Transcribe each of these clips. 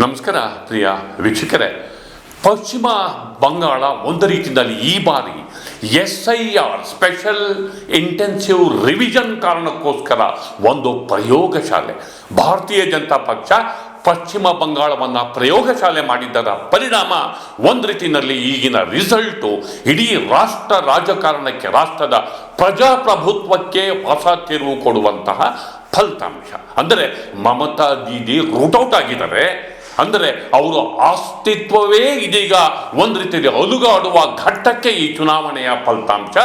ನಮಸ್ಕಾರ ಪ್ರಿಯ ವೀಕ್ಷಕರೇ, ಪಶ್ಚಿಮ ಬಂಗಾಳ ಒಂದು ರೀತಿಯಲ್ಲಿ ಈ ಬಾರಿ SIR ಸ್ಪೆಷಲ್ ಇಂಟೆನ್ಸಿವ್ ರಿವಿಷನ್ ಕಾರಣಕ್ಕೋಸ್ಕರ ಒಂದು ಪ್ರಯೋಗಶಾಲೆ. ಭಾರತೀಯ ಜನತಾ ಪಕ್ಷ ಪಶ್ಚಿಮ ಬಂಗಾಳವನ್ನು ಪ್ರಯೋಗಶಾಲೆ ಮಾಡಿದ್ದರ ಪರಿಣಾಮ ಒಂದು ರೀತಿಯಲ್ಲಿ ಈಗಿನ ರಿಸಲ್ಟು ಇಡೀ ರಾಷ್ಟ್ರ ರಾಜಕಾರಣಕ್ಕೆ, ರಾಷ್ಟ್ರದ ಪ್ರಜಾಪ್ರಭುತ್ವಕ್ಕೆ ಹೊಸ ತಿರುವು ಕೊಡುವಂತಹ ಫಲಿತಾಂಶ. ಅಂದರೆ ಮಮತಾ ದೀದಿ ರೂಟೌಟ್ ಆಗಿದ್ದಾರೆ. ಅಂದರೆ ಅವರ ಅಸ್ತಿತ್ವವೇ ಇದೀಗ ಒಂದು ರೀತಿಯಲ್ಲಿ ಅಲುಗಾಡುವ ಘಟ್ಟಕ್ಕೆ ಈ ಚುನಾವಣೆಯ ಫಲಿತಾಂಶ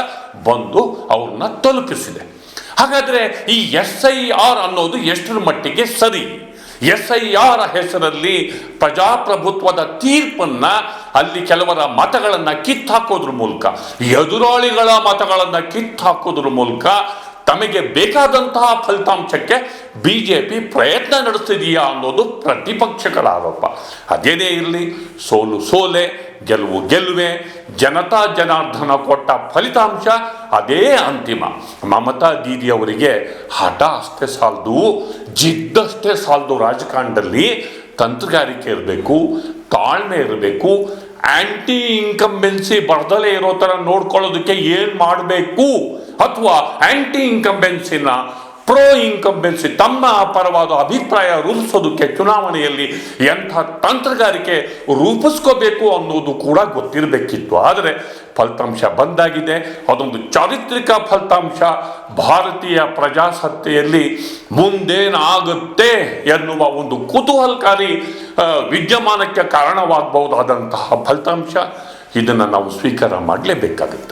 ಬಂದು ಅವ್ರನ್ನ ತಲುಪಿಸಿದೆ. ಹಾಗಾದರೆ ಈ SIR ಅನ್ನೋದು ಎಷ್ಟರ ಮಟ್ಟಿಗೆ ಸರಿ? SIR ಹೆಸರಲ್ಲಿ ಪ್ರಜಾಪ್ರಭುತ್ವದ ತೀರ್ಪನ್ನ ಅಲ್ಲಿ ಕೆಲವರ ಮತಗಳನ್ನು ಕಿತ್ತಾಕೋದ್ರ ಮೂಲಕ, ಎದುರಾಳಿಗಳ ಮತಗಳನ್ನು ಕಿತ್ತಾಕೋದ್ರ ಮೂಲಕ ತಮಗೆ ಬೇಕಾದಂತಹ ಫಲಿತಾಂಶಕ್ಕೆ BJP ಪ್ರಯತ್ನ ನಡೆಸ್ತಿದೆಯಾ ಅನ್ನೋದು ಪ್ರತಿಪಕ್ಷಗಳ ಆರೋಪ. ಅದೇನೇ ಇರಲಿ, ಸೋಲು ಸೋಲೆ, ಗೆಲುವು ಗೆಲುವೆ. ಜನತಾ ಜನಾರ್ದನ ಕೊಟ್ಟ ಫಲಿತಾಂಶ ಅದೇ ಅಂತಿಮ. ಮಮತಾ ದೀದಿ ಅವರಿಗೆ ಹಠ ಅಷ್ಟೇ ಸಾಲದು, ಜಿದ್ದಷ್ಟೇ ಸಾಲದು. ರಾಜಕಾರಣದಲ್ಲಿ ತಂತ್ರಗಾರಿಕೆ ಇರಬೇಕು, ತಾಳ್ಮೆ ಇರಬೇಕು. ಆಂಟಿ ಇನ್ಕಂಬೆನ್ಸಿ ಬರ್ದಲೇ ಇರೋ ಥರ ನೋಡ್ಕೊಳ್ಳೋದಕ್ಕೆ ಏನು ಮಾಡಬೇಕು, ಅಥವಾ ಆಂಟಿ ಇನ್ಕಂಬೆನ್ಸಿನ ಪ್ರೋ ಇನ್ಕಂಬೆನ್ಸಿ ತಮ್ಮ ಪರವಾದ ಅಭಿಪ್ರಾಯ ರೂಪಿಸೋದಕ್ಕೆ ಚುನಾವಣೆಯಲ್ಲಿ ಎಂಥ ತಂತ್ರಗಾರಿಕೆ ರೂಪಿಸ್ಕೋಬೇಕು ಅನ್ನೋದು ಕೂಡ ಗೊತ್ತಿರಬೇಕಿತ್ತು. ಆದರೆ ಫಲಿತಾಂಶ ಬಂದಾಗಿದೆ. ಅದೊಂದು ಚಾರಿತ್ರಿಕ ಫಲಿತಾಂಶ. ಭಾರತೀಯ ಪ್ರಜಾಸತ್ತೆಯಲ್ಲಿ ಮುಂದೇನಾಗುತ್ತೆ ಎನ್ನುವ ಒಂದು ಕುತೂಹಲಕಾರಿ ವಿದ್ಯಮಾನಕ್ಕೆ ಕಾರಣವಾಗಬಹುದಾದಂತಹ ಫಲಿತಾಂಶ. ಇದನ್ನು ನಾವು ಸ್ವೀಕಾರ ಮಾಡಲೇಬೇಕಾಗುತ್ತೆ.